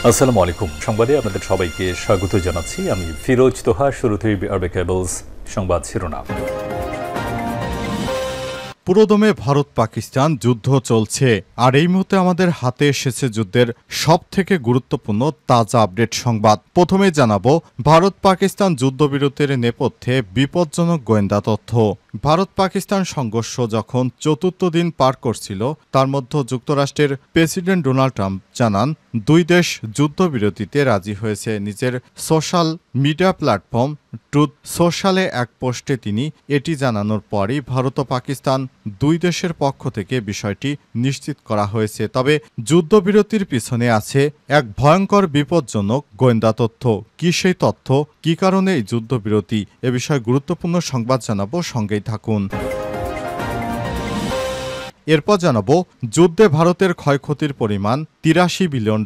আসসালামু আলাইকুম। সংবাদে আপনাদের সবাইকে স্বাগত জানাচ্ছি। আমি ফিরোজ তোহা। শুরুতেই আরবে কেবলস সংবাদ শিরোনাম। পুরোদমে ভারত পাকিস্তান যুদ্ধ চলছে, আর এই মুহূর্তে আমাদের হাতে এসেছে যুদ্ধের সবথেকে গুরুত্বপূর্ণ তাজা আপডেট সংবাদ। প্রথমে জানাবো ভারত পাকিস্তান যুদ্ধবিরতির নেপথ্যে বিপজ্জনক গোয়েন্দা তথ্য। ভারত পাকিস্তান সংঘর্ষ যখন চতুর্থ দিন পার করছিল, তার মধ্যে যুক্তরাষ্ট্রের প্রেসিডেন্ট ডোনাল্ড ট্রাম্প জানান দুই দেশ যুদ্ধবিরতিতে রাজি হয়েছে। নিজের সোশ্যাল মিডিয়া প্ল্যাটফর্ম ট্রুথ সোশ্যালে এক পোস্টে তিনি এটি জানানোর পরই ভারত ও পাকিস্তান দুই দেশের পক্ষ থেকে বিষয়টি নিশ্চিত করা হয়েছে। তবে যুদ্ধবিরতির পিছনে আছে এক ভয়ঙ্কর বিপজ্জনক গোয়েন্দা তথ্য। কি সেই তথ্য, কি কারণে এই যুদ্ধবিরতি, এ বিষয়ে গুরুত্বপূর্ণ সংবাদ জানাবো, সঙ্গেই থাকুন। এরপর জানাবো যুদ্ধে ভারতের ক্ষয়ক্ষতির পরিমাণ $83 বিলিয়ন।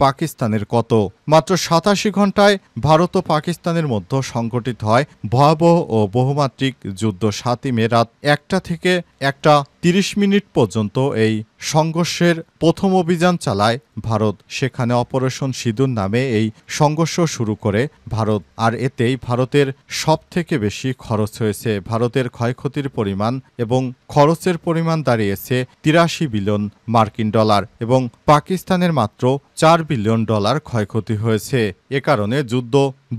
পাকিস্তানের কত? মাত্র 87 ঘন্টায় ভারত ও পাকিস্তানের মধ্যে সংঘটিত হয় ভয়াবহ ও বহুমাত্রিক যুদ্ধ। 7 মে রাত 1টা থেকে 1:30 মিনিট পর্যন্ত এই সংঘর্ষের প্রথম অভিযান চালায় ভারত। সেখানে অপারেশন সিঁদুর নামে এই সংঘর্ষ শুরু করে ভারত, আর এতেই ভারতের সবথেকে বেশি খরচ হয়েছে। ভারতের ক্ষয়ক্ষতির পরিমাণ এবং খরচের পরিমাণ দাঁড়িয়েছে $83 বিলিয়ন এবং পাকিস্তানের মাত্র $4 বিলিয়ন ক্ষয়ক্ষতি হয়েছে। এ কারণে যুদ্ধ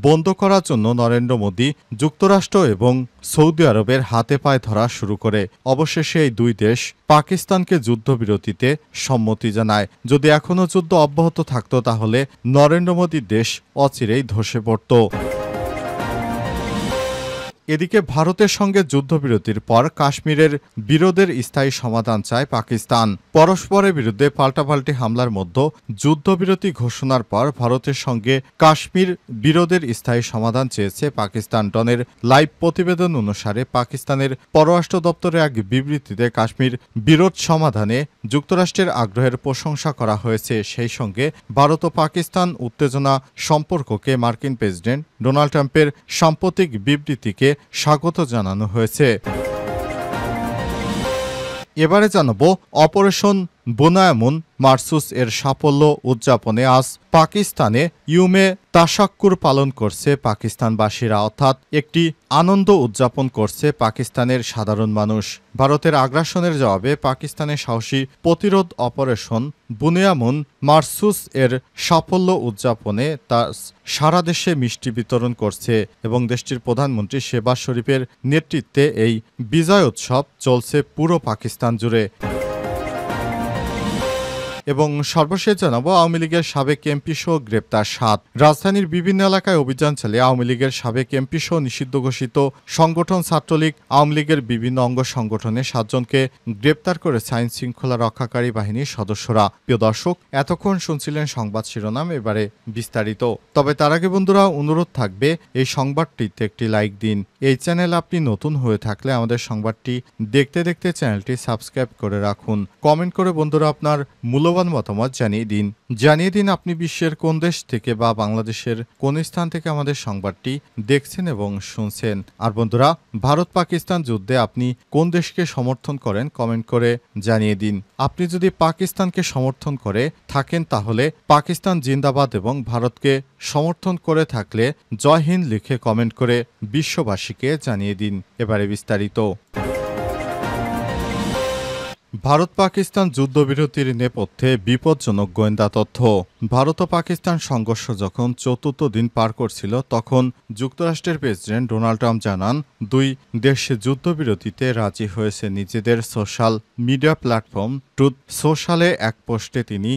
বন্ধ করার জন্য নরেন্দ্র মোদী যুক্তরাষ্ট্র এবং সৌদি আরবের হাতে পায়ে ধরা শুরু করে। অবশেষে এই দুই দেশ পাকিস্তানকে যুদ্ধবিরতিতে সম্মতি জানায়। যদি এখনও যুদ্ধ অব্যাহত থাকত, তাহলে নরেন্দ্র মোদীর দেশ অচিরেই ধসে পড়ত। এদিকে ভারতের সঙ্গে যুদ্ধবিরতির পর কাশ্মীরের বিরোধের স্থায়ী সমাধান চায় পাকিস্তান। পরস্পরের বিরুদ্ধে পাল্টাপাল্টি হামলার মধ্যে যুদ্ধবিরতি ঘোষণার পর ভারতের সঙ্গে কাশ্মীর বিরোধের স্থায়ী সমাধান চেয়েছে পাকিস্তান। ডনের লাইভ প্রতিবেদন অনুসারে পাকিস্তানের পররাষ্ট্র দপ্তরে এক বিবৃতিতে কাশ্মীর বিরোধ সমাধানে যুক্তরাষ্ট্রের আগ্রহের প্রশংসা করা হয়েছে। সেই সঙ্গে ভারত ও পাকিস্তান উত্তেজনা সম্পর্ককে মার্কিন প্রেসিডেন্ট ডোনাল্ড ট্রাম্পের সাম্প্রতিক বিবৃতিকে স্বাগত জানানো হয়েছে। এবারে জানাবো অপারেশন বোনায়ামুন মারসুস এর সাফল্য উদযাপনে আজ পাকিস্তানে ইউমে তাশাক্কুর পালন করছে পাকিস্তানবাসীরা, অর্থাৎ একটি আনন্দ উদযাপন করছে পাকিস্তানের সাধারণ মানুষ। ভারতের আগ্রাসনের জবাবে পাকিস্তানের সাহসী প্রতিরোধ অপারেশন বুনিয়ামুন মারসুস এর সাফল্য উদযাপনে তা সারা দেশে মিষ্টি বিতরণ করছে এবং দেশটির প্রধানমন্ত্রী শেহবাজ শরীফের নেতৃত্বে এই বিজয় উৎসব চলছে পুরো পাকিস্তান জুড়ে। এবং সর্বশেষ জানাবো আওয়ামী লীগের সাবেক এমপি সহ গ্রেপ্তার 7। রাজধানীর বিভিন্ন এলাকায় অভিযান চালিয়ে আওয়ামী লীগের সাবেক এমপি সহ নিষিদ্ধ ঘোষিত সংগঠন ছাত্রলীগ আওয়ামী লীগের বিভিন্ন অঙ্গ সংগঠনে 7 জনকে গ্রেপ্তার করেছে আইন শৃঙ্খলা রক্ষাকারী বাহিনীর সদস্যরা। প্রিয় দর্শক, এতক্ষণ শুনছিলেন সংবাদ শিরোনাম, এবারে বিস্তারিত। তবে তার আগে বন্ধুরা, অনুরোধ থাকবে এই সংবাদটিতে একটি লাইক দিন। এই চ্যানেল আপনি নতুন হয়ে থাকলে আমাদের সংবাদটি দেখতে দেখতে চ্যানেলটি সাবস্ক্রাইব করে রাখুন। কমেন্ট করে বন্ধুরা আপনার মূল্যবান মতামত জানিয়ে দিন আপনি বিশ্বের কোন দেশ থেকে বা বাংলাদেশের কোন স্থান থেকে আমাদের সংবাদটি দেখছেন এবং শুনছেন। আর বন্ধুরা, ভারত পাকিস্তান যুদ্ধে আপনি কোন দেশকে সমর্থন করেন কমেন্ট করে জানিয়ে দিন। আপনি যদি পাকিস্তানকে সমর্থন করে থাকেন তাহলে পাকিস্তান জিন্দাবাদ, এবং ভারতকে সমর্থন করে থাকলে জয় হিন্দ লিখে কমেন্ট করে বিশ্ববাসীকে জানিয়ে দিন। এবারে বিস্তারিত। ভারত পাকিস্তান যুদ্ধবিরতির নেপথ্যে বিপজ্জনক গোয়েন্দা তথ্য। ভারত ও পাকিস্তান সংঘর্ষ যখন চতুর্থ দিন পার করছিল, তখন যুক্তরাষ্ট্রের প্রেসিডেন্ট ডোনাল্ড ট্রাম্প জানান দুই দেশ যুদ্ধবিরতিতে রাজি হয়েছে। নিজেদের সোশ্যাল মিডিয়া প্ল্যাটফর্ম ট্রুথ সোশ্যালে এক পোস্টে তিনি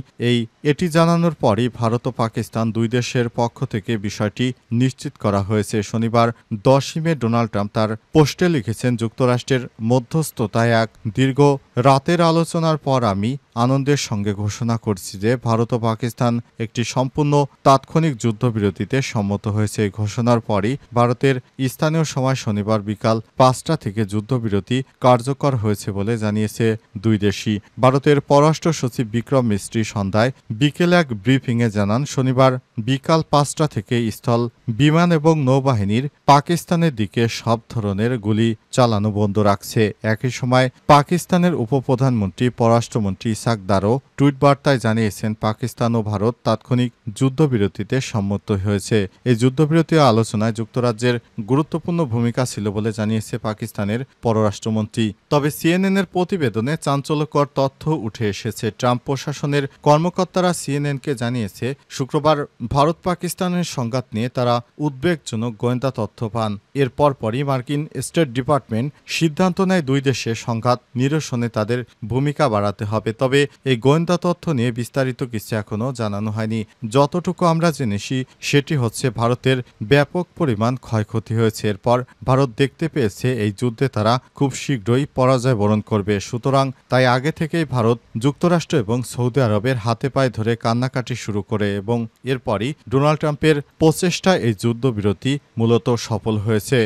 এটি জানানোর পরই ভারত ও পাকিস্তান দুই দেশের পক্ষ থেকে বিষয়টি নিশ্চিত করা হয়েছে। শনিবার 10 মে ডোনাল্ড ট্রাম্প তার পোস্টে লিখেছেন, যুক্তরাষ্ট্রের মধ্যস্থতায় এক দীর্ঘ রাতের আলোচনার পর আমি আনন্দের সঙ্গে ঘোষণা করছি যে ভারত ও পাকিস্তান একটি সম্পূর্ণ তাৎক্ষণিক যুদ্ধবিরতিতে সম্মত হয়েছে। এই ঘোষণার পরই ভারতের স্থানীয় সময় শনিবার বিকাল 5টা থেকে যুদ্ধবিরতি কার্যকর হয়েছে বলে জানিয়েছে দুই দেশই। ভারতের পররাষ্ট্র সচিব বিক্রম মিস্ত্রি সন্ধ্যায় বিকেলে এক ব্রিফিংয়ে জানান, শনিবার বিকাল 5টা থেকে স্থল, বিমান এবং নৌবাহিনীর পাকিস্তানের দিকে সব ধরনের গুলি চালানো বন্ধ রাখছে। একই সময় পাকিস্তানের উপপ্রধানমন্ত্রী পররাষ্ট্রমন্ত্রী ইসাক দারো টুইট বার্তায় জানিয়েছেন, পাকিস্তান ও ভারত তাৎক্ষণিক যুদ্ধবিরতিতে সম্মত হয়েছে। এই যুদ্ধবিরতি আলোচনায় যুক্তরাজ্যের গুরুত্বপূর্ণ ভূমিকা ছিল বলে জানিয়েছে পাকিস্তানের পররাষ্ট্রমন্ত্রী। তবে সিএনএনের প্রতিবেদনে চাঞ্চল্যকর তথ্য উঠে এসেছে। ট্রাম্প প্রশাসনের কর্মকর্তারা সিএনএনকে জানিয়েছে, শুক্রবার ভারত পাকিস্তানের সংঘাত নিয়ে তারা উদ্বেগজনক গোয়েন্দা তথ্য পান। এর পরপরই মার্কিন স্টেট ডিপার্টমেন্ট সিদ্ধান্ত নেয় দুই দেশের সংঘাত নিরসনে তাদের ভূমিকা বাড়াতে হবে। তবে এই গোয়েন্দা তথ্য নিয়ে বিস্তারিত কিছু এখনও জানানো হয়নি। যতটুকু আমরা জেনেছি সেটি হচ্ছে ভারতের ব্যাপক পরিমাণ ক্ষয়ক্ষতি হয়েছে। এরপর ভারত দেখতে পেয়েছে এই যুদ্ধে তারা খুব শীঘ্রই পরাজয় বরণ করবে। সুতরাং তাই আগে থেকেই ভারত যুক্তরাষ্ট্র এবং সৌদি আরবের হাতে পায়ে ধরে কান্নাকাটি শুরু করে এবং এরপরই ডোনাল্ড ট্রাম্পের প্রচেষ্টায় এই যুদ্ধবিরতি মূলত সফল হয়েছে।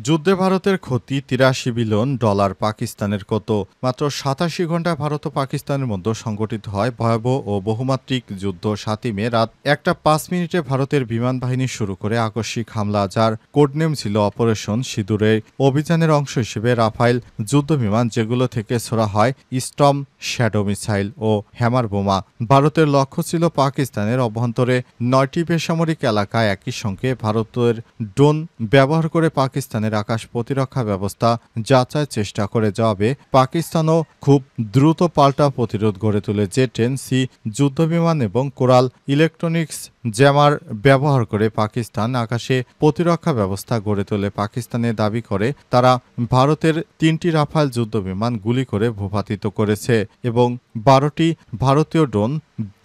যুদ্ধে ভারতের ক্ষতি $83 বিলিয়ন। পাকিস্তানের কত? মাত্র 87 ঘন্টায় ভারত ও পাকিস্তানের মধ্যে সংঘটিত হয় ভয়াবহ ও বহুমাত্রিক যুদ্ধ। 7 মে রাত 1:05 ভারতের বিমান বাহিনী শুরু করে আকস্মিক হামলা, যার কোডনেম ছিল অপারেশন সিঁদুরের। অভিযানের অংশ হিসেবে রাফাইল যুদ্ধবিমান, যেগুলো থেকে ছোড়া হয় স্টর্ম শ্যাডো মিসাইল ও হ্যামার বোমা। ভারতের লক্ষ্য ছিল পাকিস্তানের অভ্যন্তরে 9টি বেসামরিক এলাকায়। একই সঙ্গে ভারতের ড্রোন ব্যবহার করে পাকিস্তানের আকাশ প্রতিরক্ষা ব্যবস্থা যাচাইয়ের চেষ্টা করে যাবে। পাকিস্তানও খুব দ্রুত পাল্টা প্রতিরোধ গড়ে তোলে। জে-10C যুদ্ধবিমান এবং কোরাল ইলেকট্রনিক্স জ্যামার ব্যবহার করে পাকিস্তান আকাশে প্রতিরক্ষা ব্যবস্থা গড়ে তোলে। পাকিস্তানে দাবি করে তারা ভারতের 3টি রাফাল যুদ্ধবিমান গুলি করে ভূপাতিত করেছে এবং 12টি ভারতীয় ড্রোন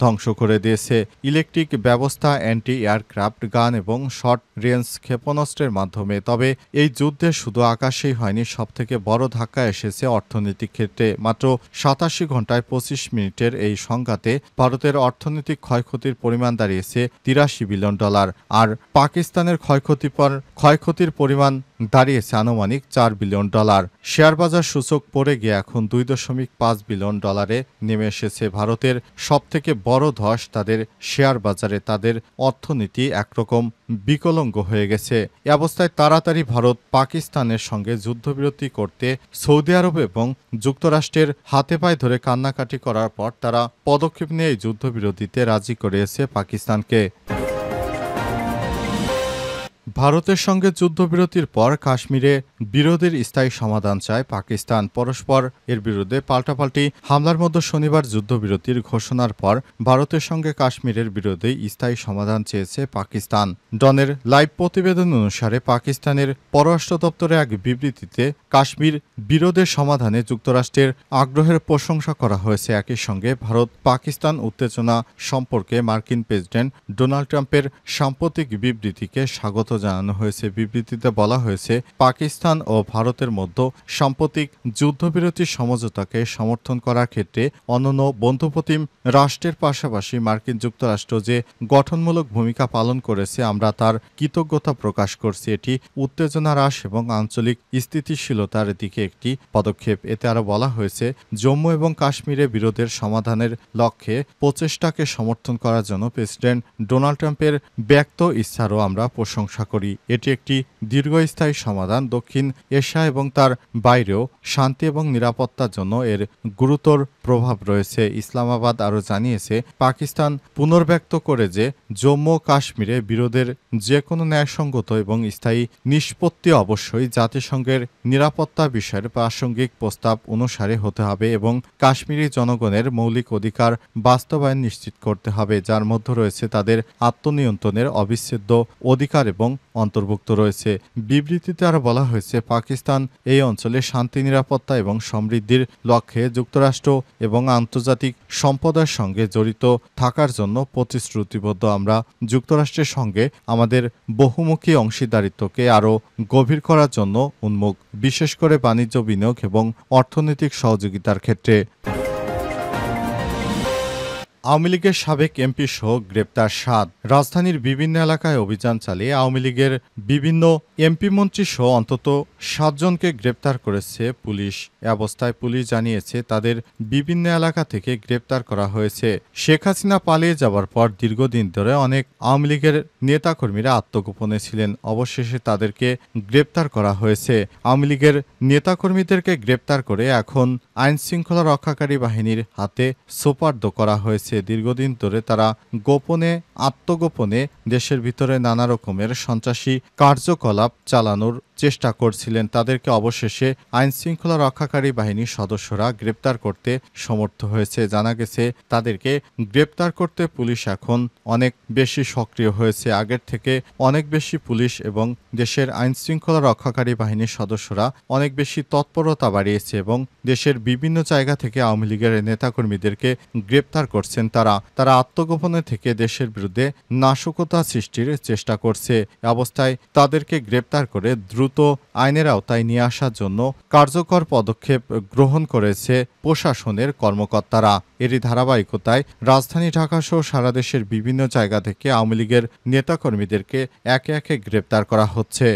ধ্বংস করে দিয়েছে। ইলেকট্রিক ব্যবস্থা, অ্যান্টি এয়ারক্রাফট গান এবং শর্ট রেঞ্জ ক্ষেপণাস্ত্রের মাধ্যমে। তবে এই যুদ্ধে শুধু আকাশেই হয়নি, সবথেকে বড় ধাক্কা এসেছে অর্থনৈতিক ক্ষেত্রে। মাত্র 87 ঘন্টায় 25 মিনিটের এই সংঘাতে ভারতের অর্থনৈতিক ক্ষয়ক্ষতির পরিমাণ দাঁড়িয়েছে $83 বিলিয়ন, আর পাকিস্তানের ক্ষয়ক্ষতির পরিমাণ দাঁড়িয়েছে আনুমানিক $4 বিলিয়ন। শেয়ারবাজার সূচক পড়ে গিয়ে এখন $2.5 বিলিয়ন নেমে এসেছে। ভারতের সবথেকে বড় ধস তাদের শেয়ার বাজারে। তাদের অর্থনীতি একরকম বিকলঙ্গ হয়ে গেছে। এ অবস্থায় তাড়াতাড়ি ভারত পাকিস্তানের সঙ্গে যুদ্ধবিরতি করতে সৌদি আরব এবং যুক্তরাষ্ট্রের হাতে পায়ে ধরে কান্নাকাটি করার পর তারা পদক্ষেপ নিয়ে এই যুদ্ধবিরতিতে রাজি করিয়েছে পাকিস্তানকে। ভারতের সঙ্গে যুদ্ধবিরতির পর কাশ্মীরে বিরোধের স্থায়ী সমাধান চায় পাকিস্তান। পরস্পর এর বিরুদ্ধে পাল্টাপাল্টি হামলার মধ্যে শনিবার যুদ্ধবিরতির ঘোষণার পর ভারতের সঙ্গে কাশ্মীরের বিরোধে স্থায়ী সমাধান চেয়েছে পাকিস্তান। ডনের লাইভ প্রতিবেদন অনুসারে পাকিস্তানের পররাষ্ট্র দপ্তরে এক বিবৃতিতে কাশ্মীর বিরোধের সমাধানে যুক্তরাষ্ট্রের আগ্রহের প্রশংসা করা হয়েছে। একই সঙ্গে ভারত পাকিস্তান উত্তেজনা সম্পর্কে মার্কিন প্রেসিডেন্ট ডোনাল্ড ট্রাম্পের সাম্প্রতিক বিবৃতিকে স্বাগত জানানো হয়েছে। বিবৃতিতে বলা হয়েছে, পাকিস্তান ও ভারতের মধ্যে সাম্প্রতিক যুদ্ধবিরতির সমঝোতাকে সমর্থন করার ক্ষেত্রে অন্যান্য বন্ধুপ্রতিম রাষ্ট্রের পাশাপাশি মার্কিন যুক্তরাষ্ট্র যে গঠনমূলক ভূমিকা পালন করেছে, আমরা তার কৃতজ্ঞতা প্রকাশ করছি। এটি উত্তেজনা হ্রাস এবং আঞ্চলিক স্থিতিশীলতার দিকে একটি পদক্ষেপ। এতে আরও বলা হয়েছে, জম্মু এবং কাশ্মীরে বিরোধের সমাধানের লক্ষ্যে প্রচেষ্টাকে সমর্থন করার জন্য প্রেসিডেন্ট ডোনাল্ড ট্রাম্পের ব্যক্ত ইচ্ছারও আমরা প্রশংসা করি। এটি একটি দীর্ঘস্থায়ী সমাধান। দক্ষিণ এশিয়া এবং তার বাইরেও শান্তি এবং নিরাপত্তার জন্য এর গুরুতর প্রভাব রয়েছে। ইসলামাবাদ আরও জানিয়েছে, পাকিস্তান পুনর্ব্যক্ত করে যে জম্মু কাশ্মীরে বিরোধের যে কোনো ন্যায়সঙ্গত এবং স্থায়ী নিষ্পত্তি অবশ্যই জাতিসংঘের নিরাপত্তা বিষয়ের প্রাসঙ্গিক প্রস্তাব অনুসারে হতে হবে এবং কাশ্মীরি জনগণের মৌলিক অধিকার বাস্তবায়ন নিশ্চিত করতে হবে, যার মধ্যে রয়েছে তাদের আত্মনিয়ন্ত্রণের অবিচ্ছেদ্য অধিকার এবং অন্তর্ভুক্ত রয়েছে। বিবৃতিতে আরও বলা হয়েছে, পাকিস্তান এই অঞ্চলে শান্তি, নিরাপত্তা এবং সমৃদ্ধির লক্ষ্যে যুক্তরাষ্ট্র এবং আন্তর্জাতিক সম্প্রদায়ের সঙ্গে জড়িত থাকার জন্য প্রতিশ্রুতিবদ্ধ। আমরা যুক্তরাষ্ট্রের সঙ্গে আমাদের বহুমুখী অংশীদারিত্বকে আরও গভীর করার জন্য উন্মুখ, বিশেষ করে বাণিজ্য, বিনিয়োগ এবং অর্থনৈতিক সহযোগিতার ক্ষেত্রে। আওয়ামী লীগের সাবেক এমপি সহ গ্রেপ্তার ৭। রাজধানীর বিভিন্ন এলাকায় অভিযান চালিয়ে আওয়ামী লীগের বিভিন্ন এমপি মন্ত্রী সহ অন্তত ৭ জনকে গ্রেপ্তার করেছে পুলিশ। এ অবস্থায় পুলিশ জানিয়েছে তাদের বিভিন্ন এলাকা থেকে গ্রেপ্তার করা হয়েছে। শেখ হাসিনা পালিয়ে যাওয়ার পর দীর্ঘদিন ধরে অনেক আওয়ামী লীগের নেতাকর্মীরা আত্মগোপনে ছিলেন। অবশেষে তাদেরকে গ্রেপ্তার করা হয়েছে। আওয়ামী লীগের নেতাকর্মীদেরকে গ্রেপ্তার করে এখন আইনশৃঙ্খলা রক্ষাকারী বাহিনীর হাতে সোপর্দ করা হয়েছে। দীর্ঘদিন ধরে তারা আত্মগোপনে দেশের ভিতরে নানা রকমের সন্ত্রাসী কার্যকলাপ চালানোর চেষ্টা করছিলেন। তাদেরকে অবশেষে আইনশৃঙ্খলা রক্ষাকারী বাহিনীর সদস্যরা গ্রেপ্তার করতে সমর্থ হয়েছে। জানা গেছে তাদেরকে গ্রেপ্তার করতে পুলিশ এখন অনেক বেশি সক্রিয় হয়েছে। আগের থেকে অনেক বেশি পুলিশ এবং দেশের আইনশৃঙ্খলা রক্ষাকারী বাহিনীর সদস্যরা অনেক বেশি তৎপরতা বাড়িয়েছে এবং দেশের বিভিন্ন জায়গা থেকে আওয়ামী লীগের নেতাকর্মীদেরকে গ্রেপ্তার করছেন। তারা আত্মগোপনে থেকে দেশের বিরুদ্ধে নাশকতা সৃষ্টির চেষ্টা করছে। অবস্থায় তাদেরকে গ্রেপ্তার করে দ্রুত আইনের আওতায় নিয়ে আসার জন্য কার্যকর পদক্ষেপ গ্রহণ করেছে প্রশাসনের কর্মকর্তারা। এরই ধারাবাহিকতায় রাজধানী ঢাকাসহ সারা দেশের বিভিন্ন জায়গা থেকে আওয়ামী লীগের নেতাকর্মীদেরকে একে একে গ্রেপ্তার করা হচ্ছে।